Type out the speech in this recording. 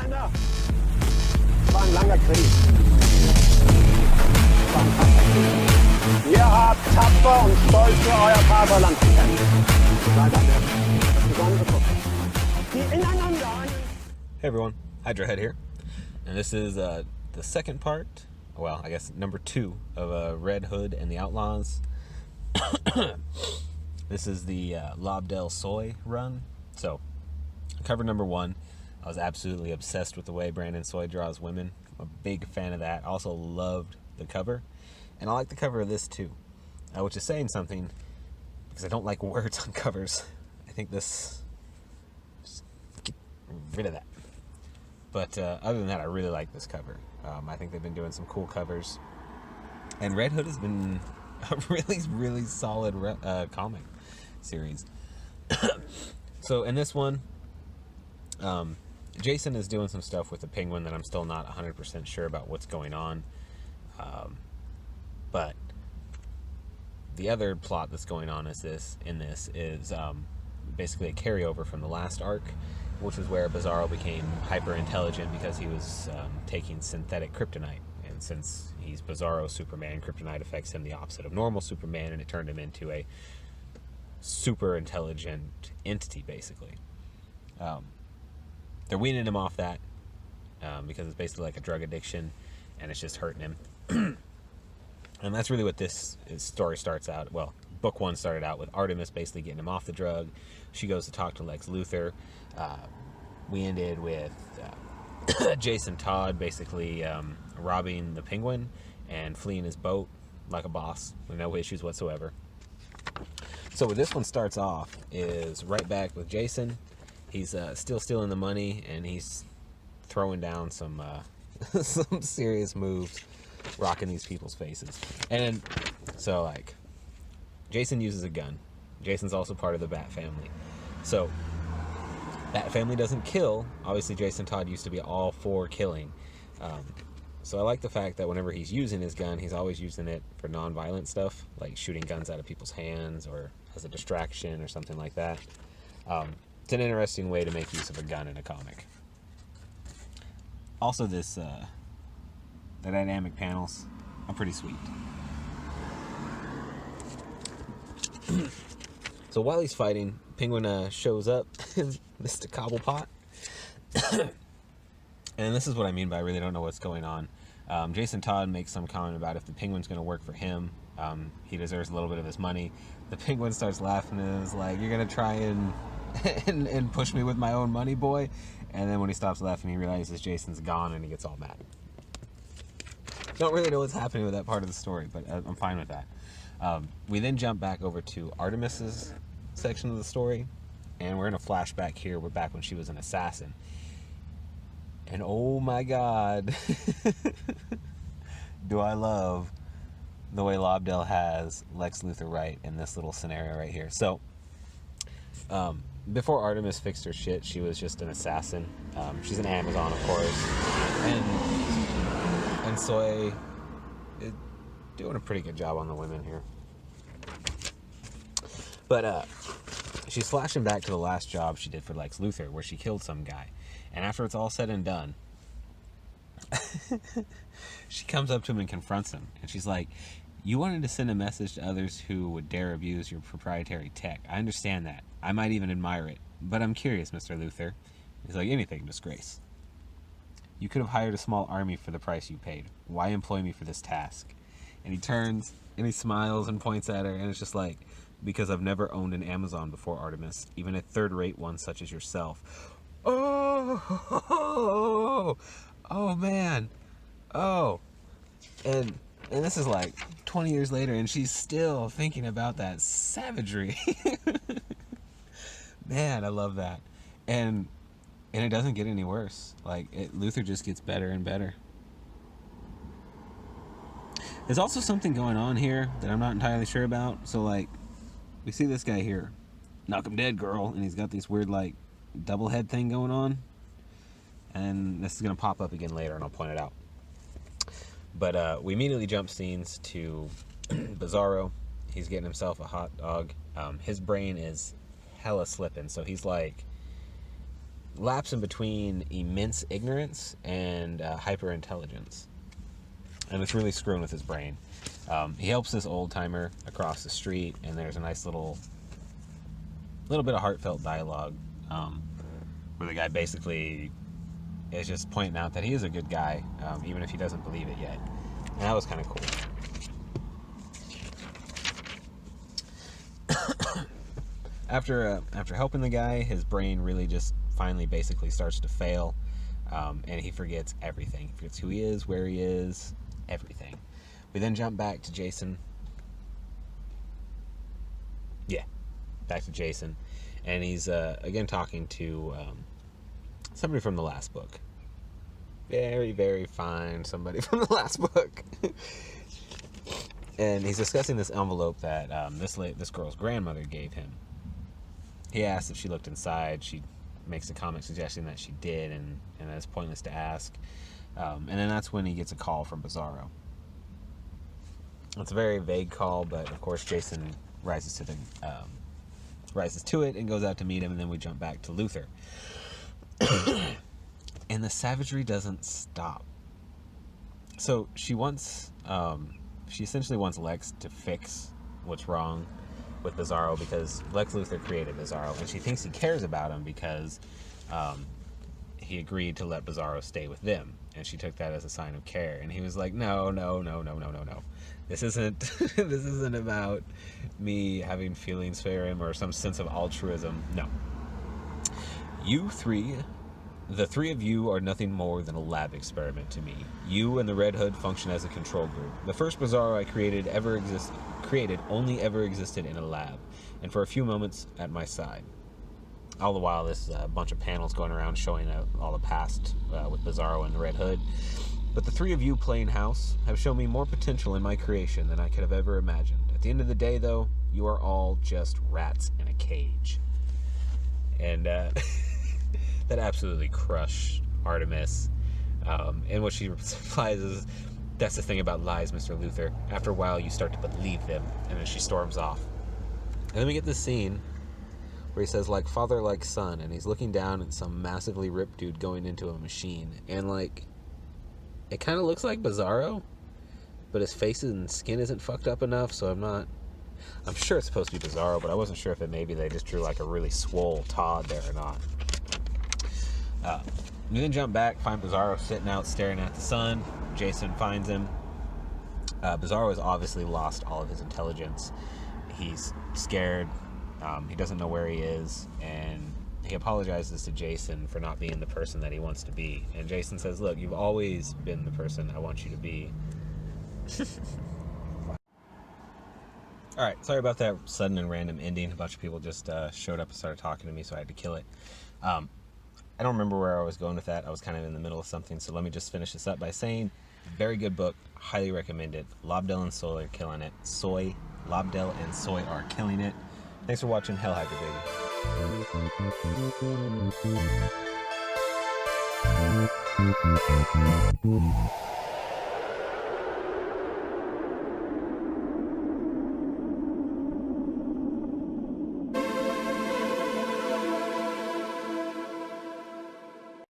Männer, es war ein langer Krieg. Ihr habt tapfer und stolz für euer Vaterland gekämpft. Seid eine besondere Truppe, die ineinander. Hey everyone, Hydrahead here, and this is the second part, well, I guess number 2 of Red Hood and the Outlaws. This is the Lobdell Soy run. So, cover number 1, I was absolutely obsessed with the way Brandon Soy draws women. I'm a big fan of that. I also loved the cover, and I like the cover of this too, which is saying something, because I don't like words on covers. I think this, just get rid of that. But other than that, I really like this cover. I think they've been doing some cool covers. And Red Hood has been a really, really solid comic series. So in this one, Jason is doing some stuff with the Penguin that I'm still not 100% sure about what's going on. But the other plot that's going on is is basically a carryover from the last arc, which is where Bizarro became hyper intelligent because he was taking synthetic kryptonite. And since he's Bizarro Superman, kryptonite affects him the opposite of normal Superman, and it turned him into a super intelligent entity, basically. They're weaning him off that because it's basically like a drug addiction, and it's just hurting him. And that's really what this story starts out. Well, book 1 started out with Artemis basically getting him off the drug. She goes to talk to Lex Luthor. We ended with Jason Todd basically robbing the Penguin and fleeing his boat like a boss with no issues whatsoever. So what this one starts off is right back with Jason. He's still stealing the money, and he's throwing down some some serious moves, rocking these people's faces. And so, like, Jason uses a gun. Jason's also part of the Bat family. So Bat family doesn't kill. Obviously, Jason Todd used to be all for killing. So I like the fact that whenever he's using his gun, he's always using it for non-violent stuff, like shooting guns out of people's hands or as a distraction or something like that. It's an interesting way to make use of a gun in a comic. Also, the dynamic panels are pretty sweet. So while he's fighting, Penguin shows up, Mr. Cobblepot. And this is what I mean by I really don't know what's going on. Jason Todd makes some comment about if the Penguin's going to work for him, he deserves a little bit of his money. The Penguin starts laughing and is like, "You're going to try and push me with my own money, boy?" And then when he stops laughing, he realizes Jason's gone, and he gets all mad. Don't really know what's happening with that part of the story, but I'm fine with that. We then jump back over to Artemis's section of the story, and we're in a flashback here. We're back when she was an assassin. And oh my god, do I love the way Lobdell has Lex Luthor right in this little scenario right here. So, before Artemis fixed her shit, she was just an assassin. She's an Amazon, of course. And Soy is doing a pretty good job on the women here. But she's flashing back to the last job she did for Lex Luthor, where she killed some guy. And after it's all said and done, she comes up to him and confronts him. And she's like, "You wanted to send a message to others who would dare abuse your proprietary tech. I understand that. I might even admire it. But I'm curious, Mr. Luthor." He's like, "Anything, Disgrace. You could have hired a small army for the price you paid. Why employ me for this task?" And he turns and he smiles and points at her, and it's just like, "Because I've never owned an Amazon before, Artemis, even a third-rate one such as yourself." Oh man. Oh. And this is like 20 years later, and she's still thinking about that savagery. Man, I love that. And it doesn't get any worse. Like, Luthor just gets better and better. There's also something going on here that I'm not entirely sure about. So, like, we see this guy here, "Knock him dead, girl," and he's got this weird, like, double head thing going on. And this is going to pop up again later, and I'll point it out. But we immediately jump scenes to Bizarro. He's getting himself a hot dog. His brain is hella slipping, so he's like lapsing between immense ignorance and hyper-intelligence. And it's really screwing with his brain. He helps this old-timer across the street, and there's a nice little bit of heartfelt dialogue where the guy basically is just pointing out that he is a good guy, even if he doesn't believe it yet. And that was kind of cool. After helping the guy, his brain really just finally basically starts to fail, and he forgets everything. He forgets who he is, where he is, everything. We then jump back to Jason. Yeah, back to Jason, and he's again talking to somebody from the last book. Very, very fine somebody from the last book. And he's discussing this envelope that this girl's grandmother gave him. He asks if she looked inside. She makes a comment suggesting that she did, and that's pointless to ask. And then that's when he gets a call from Bizarro. It's a very vague call, but of course Jason rises to it and goes out to meet him, and then we jump back to Luther. And the savagery doesn't stop. So she essentially wants Lex to fix what's wrong with Bizarro, because Lex Luthor created Bizarro, and she thinks he cares about him because he agreed to let Bizarro stay with them, and she took that as a sign of care. And he was like, no. This isn't about me having feelings for him or some sense of altruism. No. The three of you are nothing more than a lab experiment to me. You and the Red Hood function as a control group. The first Bizarro I created only ever existed in a lab, and for a few moments at my side. All the while, there's a bunch of panels going around showing all the past with Bizarro and the Red Hood. But the three of you playing house have shown me more potential in my creation than I could have ever imagined. At the end of the day, though, you are all just rats in a cage. And that absolutely crushed Artemis. And what she replies is, that's the thing about lies, Mr. Luthor. After a while, you start to believe them. And then she storms off. And then we get this scene where he says, like father, like son. And he's looking down at some massively ripped dude going into a machine. And, it kind of looks like Bizarro, but his face and skin isn't fucked up enough, so I'm sure it's supposed to be Bizarro, but I wasn't sure if maybe they just drew, a really swole Todd there or not. We then jump back, find Bizarro sitting out staring at the sun. Jason finds him. Bizarro has obviously lost all of his intelligence. He's scared. He doesn't know where he is, and he apologizes to Jason for not being the person that he wants to be. And Jason says, look, you've always been the person I want you to be. Alright, sorry about that sudden and random ending. A bunch of people just showed up and started talking to me, so I had to kill it. I don't remember where I was going with that. I was kind of in the middle of something, so let me just finish this up by saying, very good book, highly recommend it. Lobdell and Soy are killing it. Lobdell and Soy are killing it. Thanks for watching Hell Hydra, baby.